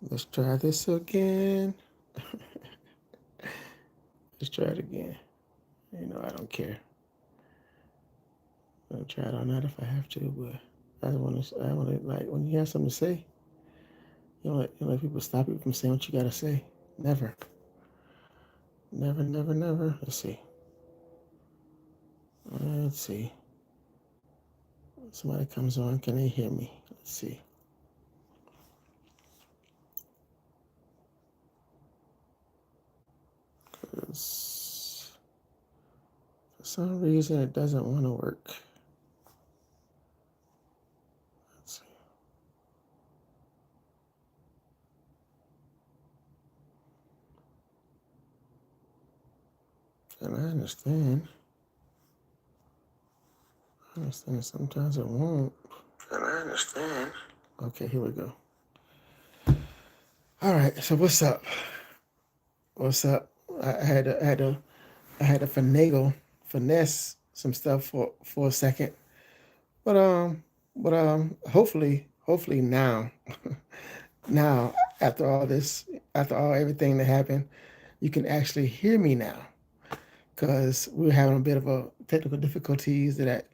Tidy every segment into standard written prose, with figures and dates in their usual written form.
Let's try this again. Let's try it again. You know, I don't care. I'll try it on that if I have to, but I want to, like, when you have something to say, you don't let people stop you from saying what you got to say. Never. Never, never, never. Let's see. Let's see. Somebody comes on. Can they hear me? Let's see. Because for some reason it doesn't want to work. Let's see. And I understand. I understand sometimes it won't. And I understand. Okay, here we go. All right. So what's up? What's up? I had to finesse some stuff for a second, but hopefully now, now after all this, after all everything that happened, you can actually hear me now, because we were having a bit of a technical difficulties that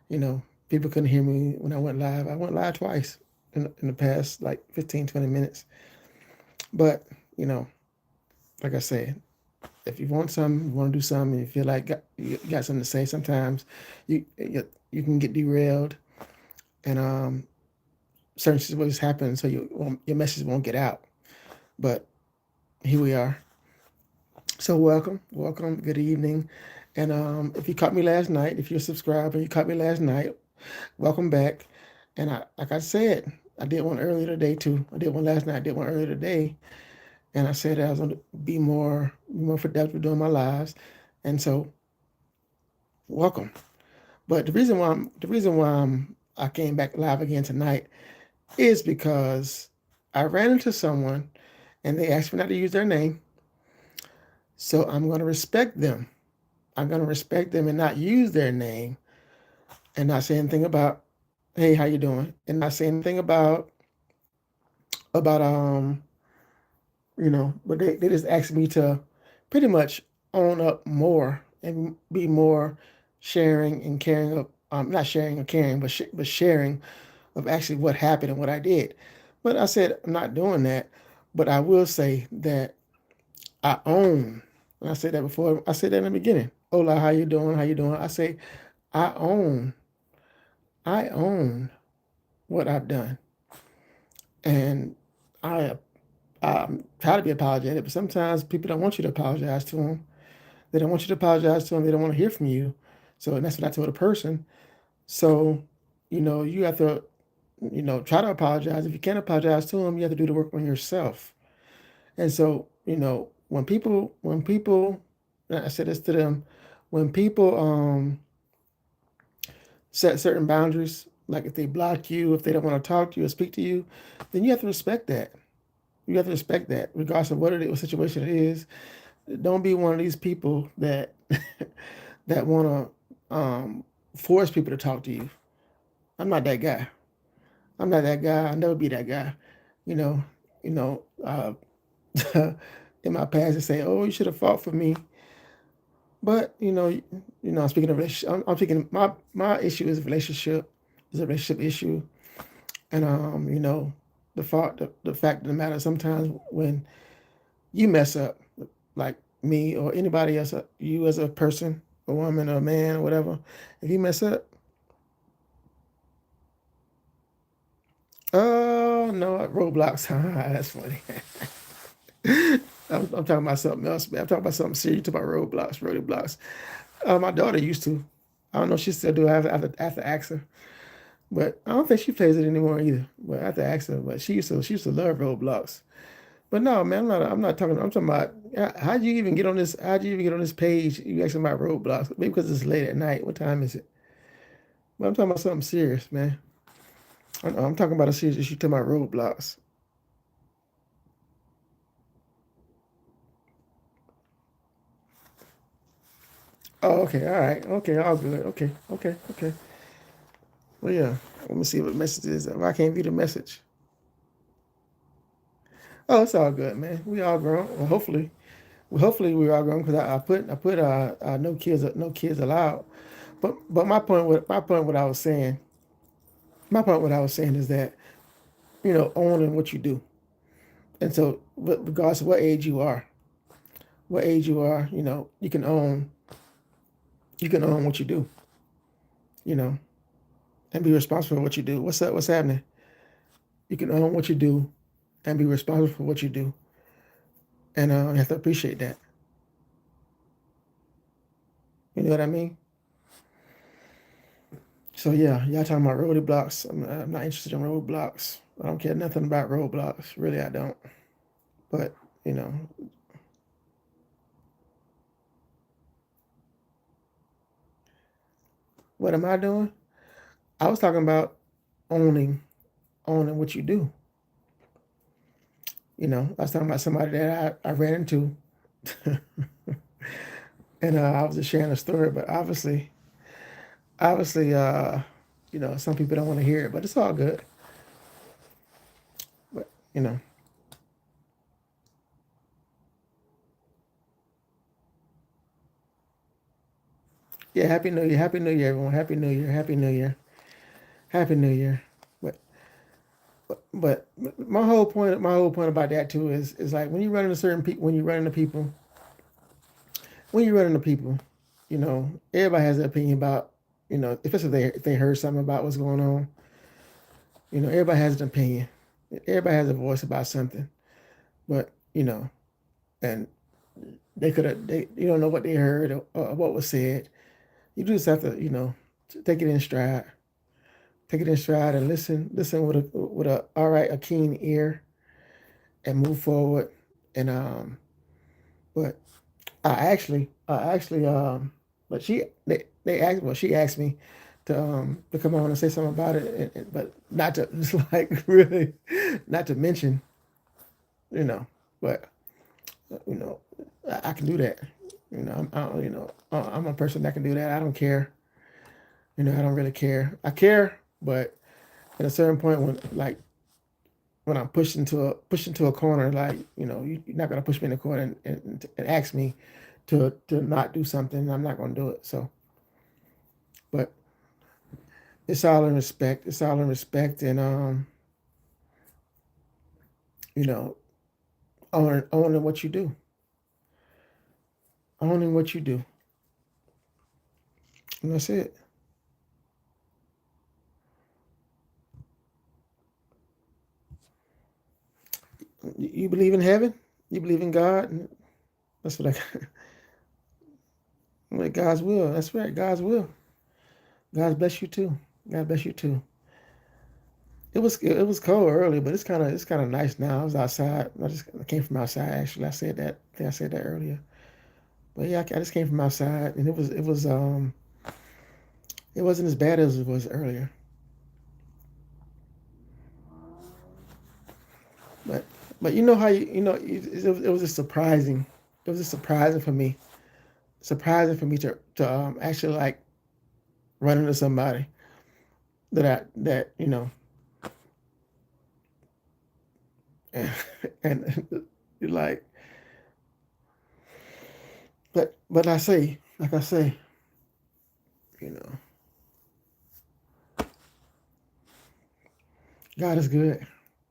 you know people couldn't hear me when I went live. I went live twice in the past like 15, 20 minutes, but you know, like I said, if you want something, you want to do something, you feel like you got something to say, sometimes you can get derailed and certain situations happen, so your message won't get out. But here we are. So welcome, good evening. And if you caught me last night, if you're a subscriber, you caught me last night, welcome back. And like I said, I did one earlier today too. I did one last night. I did one earlier today, and I said I was going to be more productive doing my lives. And so welcome. But I came back live again tonight is because I ran into someone and they asked me not to use their name. So I'm going to respect them. I'm going to respect them and not use their name and not say anything about, hey, how you doing? And not say anything about but they just asked me to pretty much own up more and be more sharing and caring of not sharing or caring, but sharing of actually what happened and what I did. But I said I'm not doing that. But I will say that I own. And I said that before. I said that in the beginning. Hola, how you doing? How you doing? I say I own. I own what I've done, and I try to be apologetic. But sometimes people don't want you to apologize to them. They don't want you to apologize to them. They don't want to hear from you. So, and that's what I told a person. So, you have to, try to apologize. If you can't apologize to them, you have to do the work on yourself. And so, and I said this to them, when people set certain boundaries, like if they block you, if they don't want to talk to you or speak to you, then you have to respect that. You have to respect that, regardless of what situation it is. Don't be one of these people that that want to force people to talk to you. I'm not that guy. I'm not that guy. I'll never be that guy. You know, you know. In my past, they say, "Oh, you should have fought for me." But speaking of relationship, I'm speaking. My issue is relationship. Is a relationship issue, and the fact of the matter. Sometimes when you mess up, like me or anybody else, you as a person, a woman, or a man, or whatever, if you mess up, oh no, Roblox. That's funny. I'm talking about something else, man. I'm talking about something serious. You talking about Roblox. My daughter used to. I don't know if she still do. I have to ask her, but I don't think she plays it anymore either. But I have to ask her. But she used to love Roblox. But no, man, I'm not talking. I'm talking about how'd you even get on this? How'd you even get on this page? You asking about Roblox? Maybe because it's late at night. What time is it? But I'm talking about something serious, man. I'm talking about a serious issue. Talking about Roblox. Oh, okay, all right, okay, all good. Okay. Well, yeah. Let me see what message is. If I can't view the message. Oh, it's all good, man. We all grown. Hopefully we all grown because I put no kids allowed. But my point what I was saying is that owning what you do, and so regardless of what age you are, you can own what you do, you know, and be responsible for what you do. What's up? What's happening? You can own what you do and be responsible for what you do, and you have to appreciate that. You know what I mean? So yeah, y'all talking about roadblocks. I'm not interested in roadblocks. I don't care nothing about roadblocks. Really, I don't. But you know, what am I doing? I was talking about owning owning what you do. I was talking about somebody that I ran into, and I was just sharing a story. But obviously, some people don't want to hear it, but it's all good. But yeah, Happy New Year, everyone, Happy New Year, Happy New Year, Happy New Year. But but my whole point about that too is like when you run into certain people, when you run into people, everybody has an opinion about, especially if they heard something about what's going on. Everybody has an opinion. Everybody has a voice about something. But, and they you don't know what they heard or what was said. You just have to, take it in stride. Take it in stride and listen with a all right, a keen ear and move forward. And but I actually but she asked me to come on and say something about it, but not to just like really not to mention, you know, but you know I can do that. I'm a person that can do that. I don't care. I don't really care. I care, but at a certain point when I'm pushed into a corner, like you're not gonna push me in the corner and ask me to not do something. I'm not gonna do it. So, but it's all in respect. It's all in respect, and you know, owning what you do, owning what you do, and that's it. You believe in heaven? You believe in God? That's what I. Like God's will. That's right. God's will. God bless you too. God bless you too. It was cold early, but it's kind of nice now. I was outside. I came from outside actually. I think I said that earlier. But yeah, I just came from outside, and it wasn't as bad as it was earlier. But you know how it was just surprising. It was just surprising for me to actually like run into somebody that and you're like, but I say, you know, God is good.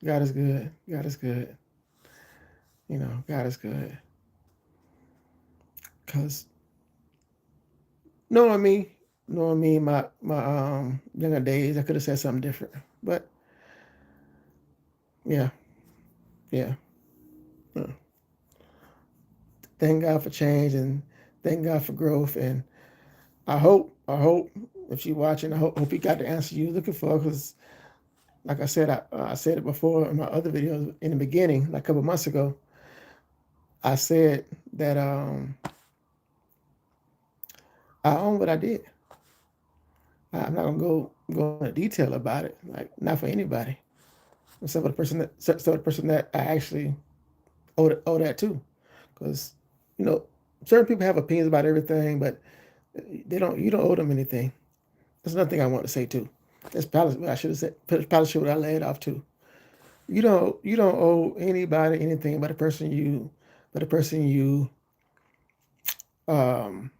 God is good. God is good. God is good. Cause knowing me, knowing me, my younger days, I could have said something different. But yeah, yeah. uh, Thank God for change and thank God for growth. And I hope if you're watching, I hope you got the answer you're looking for. Because like I said, I said it before in my other videos in the beginning, like a couple months ago. I said that I own what I did. I'm not gonna go into detail about it, like not for anybody, except for the person that I actually owe that to, because you know certain people have opinions about everything, but they don't. You don't owe them anything. That's another thing I want to say too. That's probably what I should have said. Probably should have I led off to. You don't owe anybody anything but the person you um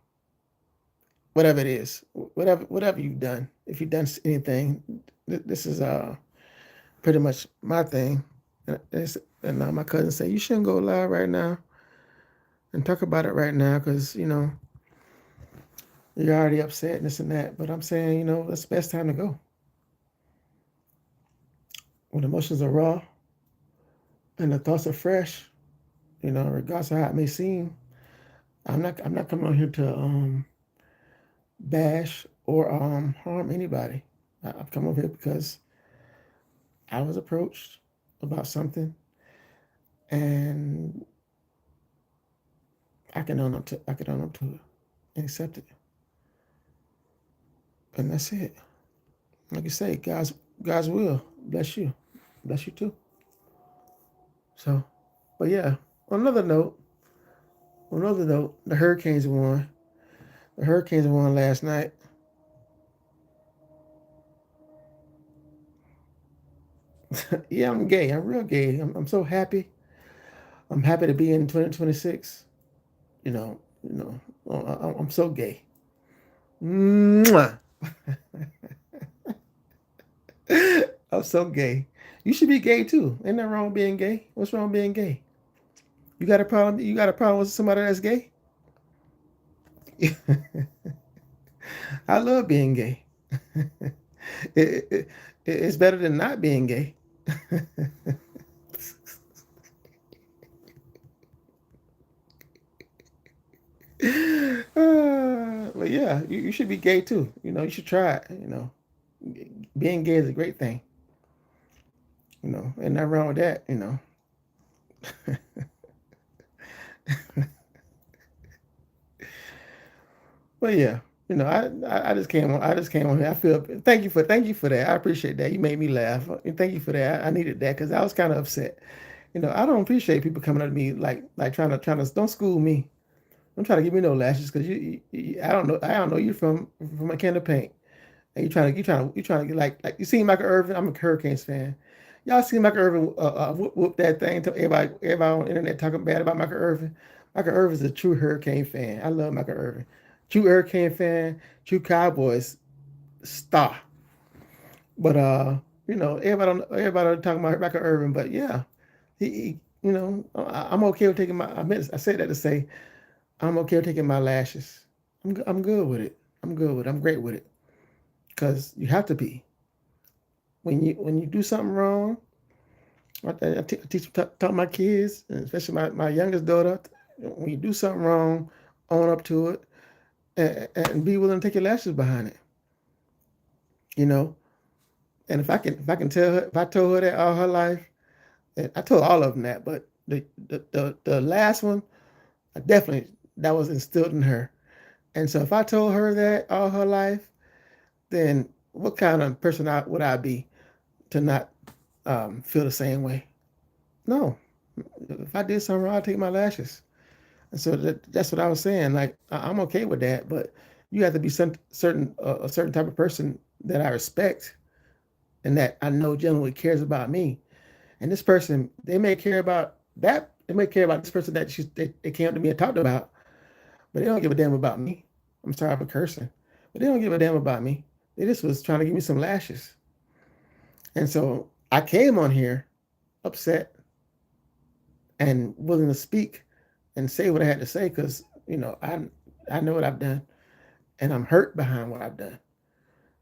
whatever it is, whatever you've done. If you've done anything, this is pretty much my thing. And my cousin said you shouldn't go live right now and talk about it right now because you're already upset and this and that. But I'm saying that's the best time to go when emotions are raw and the thoughts are fresh. Regardless of how it may seem. I'm not coming on here to bash or harm anybody. I've come over here because I was approached about something, and I can own up to it and accept it, and that's it. Like you say, God's will bless you too. So, but yeah. On another note, the Hurricanes won. The Hurricanes won last night. Yeah, I'm gay. I'm real gay. I'm so happy. I'm happy to be in 2026. You know, you know, I'm so gay. Mwah. I'm so gay. You should be gay too. Ain't nothing wrong with being gay. What's wrong with being gay? You got a problem? You got a problem with somebody that's gay? I love being gay. it, it, it's better than not being gay. But yeah, you should be gay too. You should try it. Being gay is a great thing. Ain't nothing wrong with that. But yeah, I just came on. I just came on here. I feel thank you for that. I appreciate that. You made me laugh. And thank you for that. I needed that because I was kind of upset. I don't appreciate people coming at me like trying to don't school me. Don't try to give me no lashes because I don't know you from a can of paint. And you trying to get like you seen Michael Irvin. I'm a Hurricanes fan. Y'all seen Michael Irvin whoop that thing to everybody on the internet talking bad about Michael Irvin. Michael Irvin is a true Hurricane fan. I love Michael Irvin. True Hurricane fan, true Cowboys star. But everybody talking about Michael Irvin. But yeah, I'm okay with taking I said that to say I'm okay with taking my lashes. I'm good with it. I'm good with it. I'm great with it because you have to be when you do something wrong. I teach talk my kids, and especially my youngest daughter. When you do something wrong, own up to it, and be willing to take your lashes behind it. You know, and if I can tell her, if I told her that all her life, and I told all of them that, but the last one, I definitely that was instilled in her. And so if I told her that all her life, then what kind of person would I be to not feel the same way? No. If I did something wrong, I'd take my lashes. And so that's what I was saying. Like I'm okay with that, but you have to be a certain type of person that I respect and that I know generally cares about me. And this person, they may care about that. They may care about this person that they came up to me and talked about, but they don't give a damn about me. I'm sorry for cursing, but they don't give a damn about me. They just was trying to give me some lashes. And so I came on here upset and willing to speak and say what I had to say because I know what I've done and I'm hurt behind what I've done.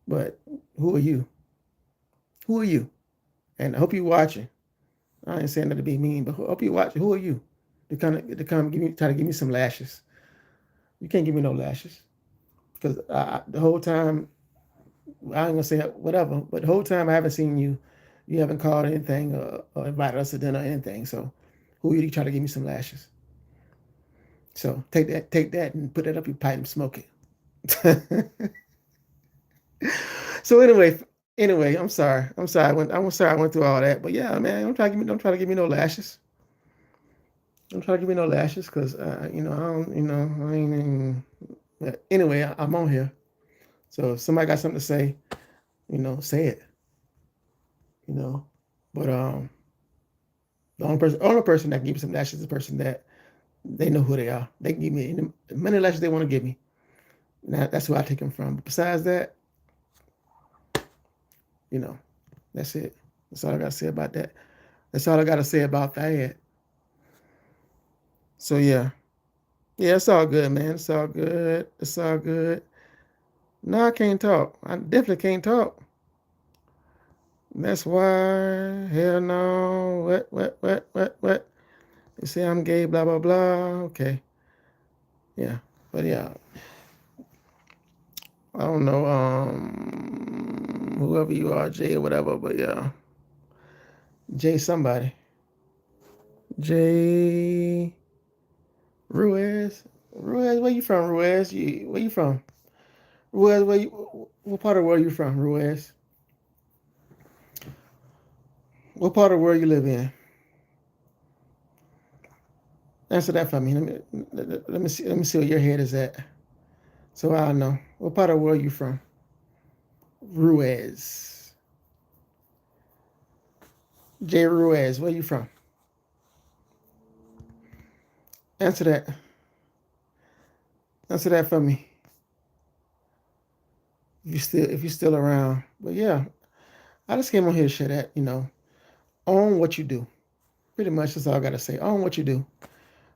But who are you? Who are you? And I hope you're watching. I ain't saying that to be mean, but I hope you're watching. Who are you to come try to give me some lashes? You can't give me no lashes because the whole time I ain't gonna say whatever, but the whole time I haven't seen you. You haven't called anything or invited us to dinner or anything. So who are you to try to give me some lashes? So take that and put that up your pipe and smoke it. So anyway, I'm sorry. I'm sorry I went through all that. But yeah, man, don't try to give me no lashes. Don't try to give me no lashes because I don't, I ain't even, but anyway, I'm on here. So if somebody got something to say, say it. you know. But only person that can give me some lashes is the person that they know who they are. They can give me any many lashes they want to give me. Now that's who I take them from. But besides that, you know, that's it. That's all I gotta say about that. That's all I gotta say about that. So yeah, it's all good, man. It's all good. It's all good. No, I can't talk. I definitely can't talk. That's why. Hell no. What? You say I'm gay, blah, blah, blah. Okay. Yeah. But yeah. I don't know, whoever you are, Jay or whatever, but yeah. Jay somebody. Jay Ruiz. Ruiz, where you from, Ruiz? Where you from? Ruiz, what part of the world you from, Ruiz? What part of the world you live in? Answer that for me. Let me see where your head is at. So I know. What part of the world you from? Ruiz. Jay Ruiz, where you from? Answer that. Answer that for me. If you're still around. But yeah, I just came on here to share that, own what you do. Pretty much that's all I gotta say. Own what you do.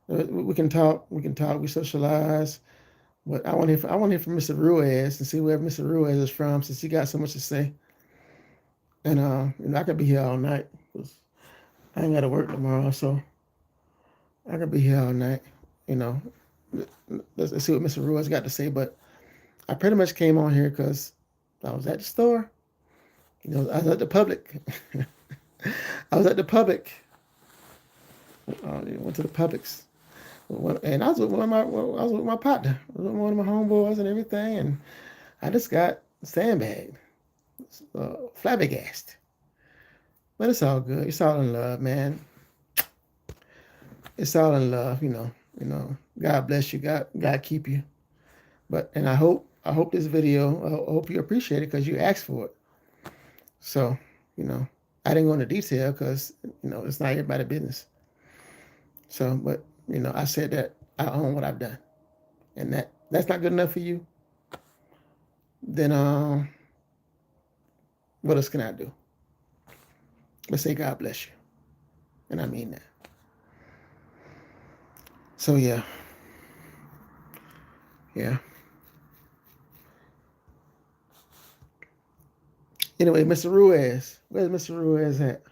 We can talk, we socialize. But I want to hear from Mr. Ruiz and see where Mr. Ruiz is from, since he got so much to say. And I could be here all night, 'cause I ain't got to work tomorrow, so I could be here all night. Let's see what Mr. Ruiz got to say. But I pretty much came on here because I was at the store. I was at the public. I was at the public. Went to the Publix. And I was with my partner. I was with one of my homeboys and everything, and I just got sandbagged, flabbergasted. But it's all good. It's all in love, man. It's all in love, God bless you. God keep you. And I hope this video. I hope you appreciate it because you asked for it. So, I didn't go into detail because it's not everybody's business. So, but I said that I own what I've done, and that's not good enough for you. Then what else can I do? Let's say God bless you, and I mean that. So yeah. Anyway, Mr. Ruiz, where's Mr. Ruiz at?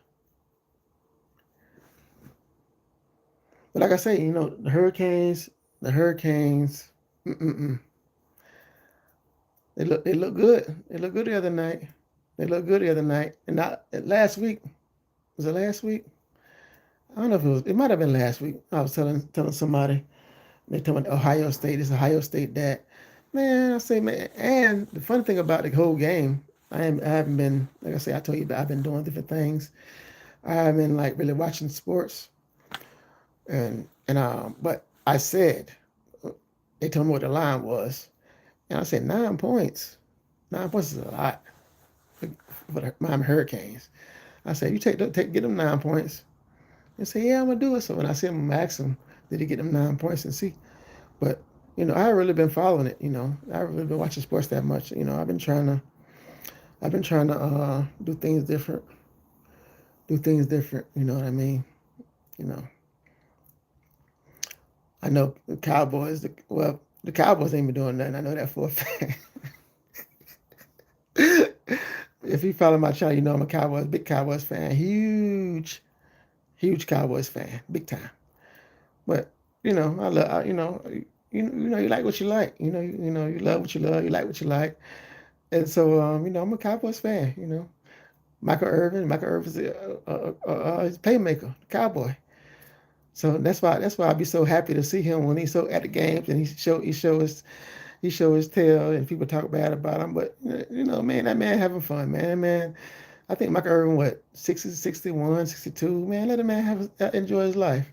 But like I say, the hurricanes. Mm-mm-mm. They look good. They look good the other night. And not last week. Was it last week? I don't know if it was. It might have been last week. I was telling somebody. They told me Ohio State. It's Ohio State that. Man, I say, man. And the funny thing about the whole game, I haven't been, like I say, I told you that I've been doing different things. I haven't been like really watching sports. But I said, they told me what the line was, and I said 9 points. 9 points is a lot for the Miami Hurricanes. I said, you get them 9 points. They say, yeah, I'm gonna do it. So when I see him, ask him, did he get them 9 points and see? But I haven't really been following it. I haven't really been watching sports that much. I've been trying to do things different. You know what I mean? I know the Cowboys. The Cowboys ain't been doing nothing. I know that for a fact. If you follow my channel, I'm a big Cowboys fan. Huge Cowboys fan, big time. But I love. You like what you like. You love what you love. You like what you like. And so I'm a Cowboys fan. Michael Irvin. Michael Irvin's he's a playmaker, Cowboy. So that's why I'd be so happy to see him when he's so at the games and he show his tail and people talk bad about him. But man, that man having fun, man. I think Michael Irvin, 60, 61, 62, man, let the man enjoy his life.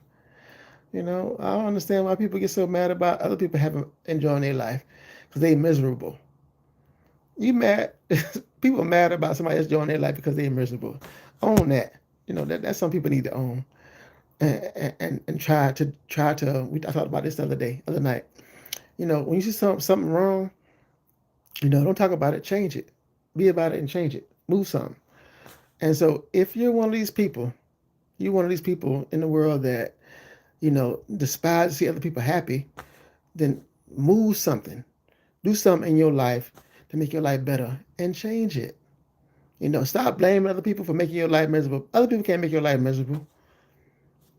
I don't understand why people get so mad about other people enjoying their life because they miserable. You mad? People are mad about somebody else enjoying their life because they're miserable. Own that. That's something people need to own. and try to. I talked about this the other night. When you see something wrong, don't talk about it, change it. Be about it and change it. Move something. And so if you're one of these people in the world that, despise to see other people happy, then move something. Do something in your life to make your life better and change it. Stop blaming other people for making your life miserable. Other people can't make your life miserable.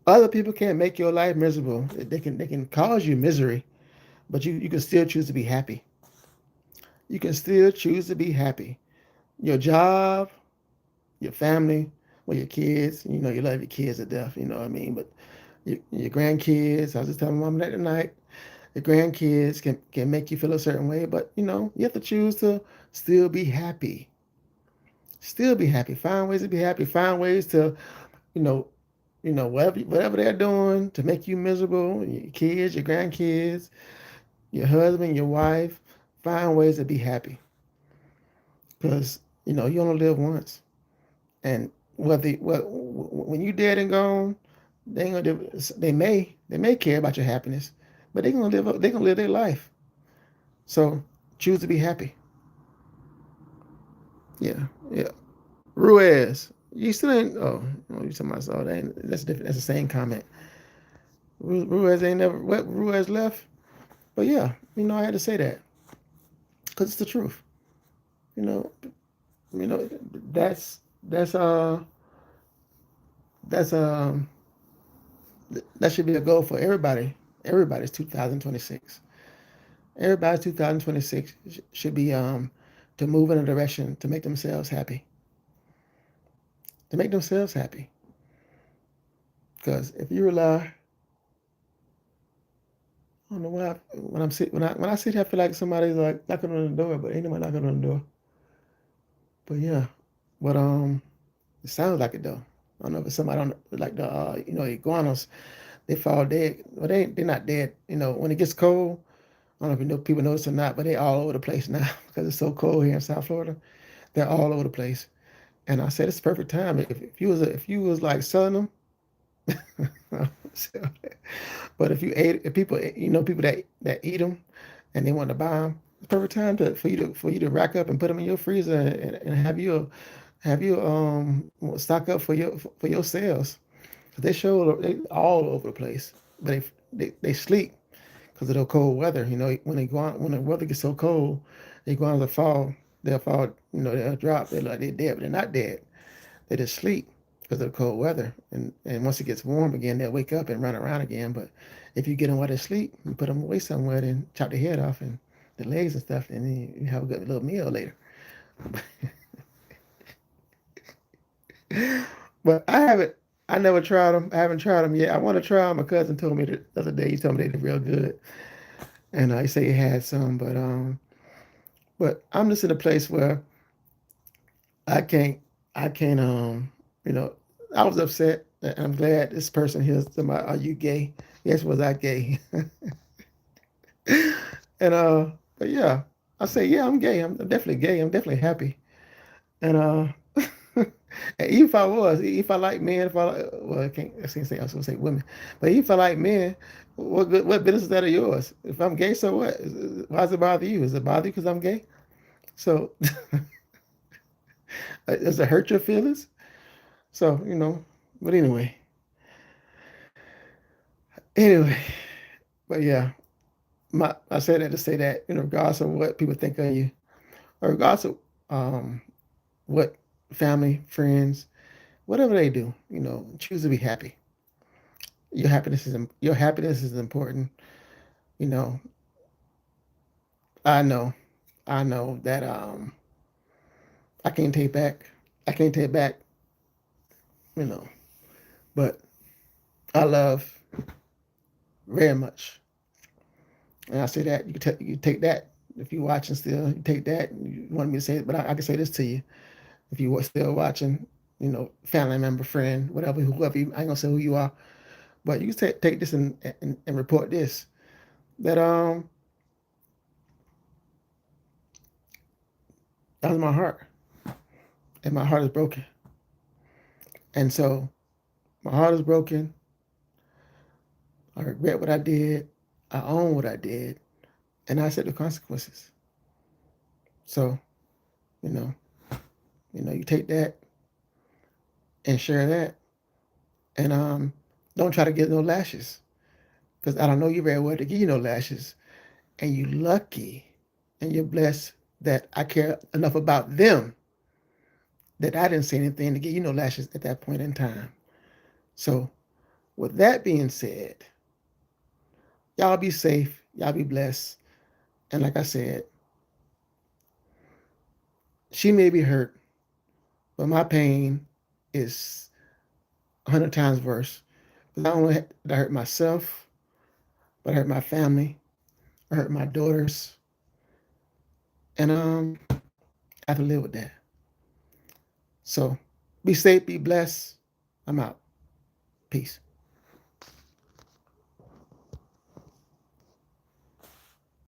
Other people can't make your life miserable. They can cause you misery, but you can still choose to be happy. You can still choose to be happy. Your job, your family, well, your kids, you love your kids to death, you know what I mean? But your grandkids, I was just telling mom that tonight, your grandkids can make you feel a certain way, but you have to choose to still be happy. Still be happy. Find ways to be happy. Find ways to, you know, whatever they're doing to make you miserable, your kids, your grandkids, your husband, your wife, find ways to be happy. Because, you only live once. And when you dead and gone, they ain't gonna they may care about your happiness, but they gonna live their life. So choose to be happy. Yeah, yeah. Ruiz, you still ain't. Oh, you talking about so that's different. That's the same comment. Ruiz ain't never. What Ruiz left? But yeah, I had to say that because it's the truth. You know, you know that's that's uh that's that should be a goal for everybody. Everybody's 2026. Everybody's 2026 should be to move in a direction to make themselves happy. To make themselves happy. Because if you rely, I don't know why when I sit here, I feel like somebody's like knocking on the door, but ain't nobody knocking on the door. But yeah, but it sounds like it though. I don't know if it's somebody on like the iguanas. They fall dead. Well, they're not dead. When it gets cold, I don't know if people know this or not, but they all over the place now because it's so cold here in South Florida. They're all over the place. And I said it's the perfect time. If you was like selling them, but if people people that eat them and they want to buy them, it's perfect time for you to rack up and put them in your freezer and have you stock up for your sales. They all over the place, but they sleep because of the cold weather. When the weather gets so cold, they go on the fall. They'll fall. They'll drop. They're like they're dead, but they're not dead. They just sleep because of the cold weather. And once it gets warm again, they'll wake up and run around again. But if you get them while they sleep, you put them away somewhere, then chop their head off and the legs and stuff, and then you have a good little meal later. But I never tried them. I haven't tried them yet. I want to try them. My cousin told me the other day. He told me they did real good, and he said he had some. But I'm just in a place where I can't. I can't. I was upset. And I'm glad this person here said, "Are you gay?" Yes, was I gay? And but yeah, I say yeah, I'm gay. I'm definitely gay. I'm definitely happy. And and even if I like men, well, I can't say I was gonna say women, but even if I like men, what business is that of yours? If I'm gay, so what? Why does it bother you? Does it bother you because I'm gay? So does it hurt your feelings? So but anyway, but yeah, I said that to say that regardless of what people think of you, or regardless of um, what family, friends, whatever they do, choose to be happy. Your happiness is important. You know, I know, I know that I can't take back. I can't take back. You know, but I love very much, and I say that you take that if you're watching still. You take that. You want me to say it, but I can say this to you if you were still watching. Family member, friend, whoever. I ain't gonna say who you are, but you can take this and report this that that was my heart, and my heart is broken, and so my heart is broken, I regret what I did. I own what I did, and I accept the consequences. So, you know, you take that and share that, and don't try to get no lashes, because I don't know you very well to give you no lashes. And you lucky, and you're blessed that I care enough about them that I didn't say anything to give you no lashes at that point in time. So, with that being said, y'all be safe, y'all be blessed, and like I said, she may be hurt, but my pain is 100 times worse. Not only did I hurt myself, but I hurt my family, I hurt my daughters, and I have to live with that. So be safe, be blessed. I'm out. Peace.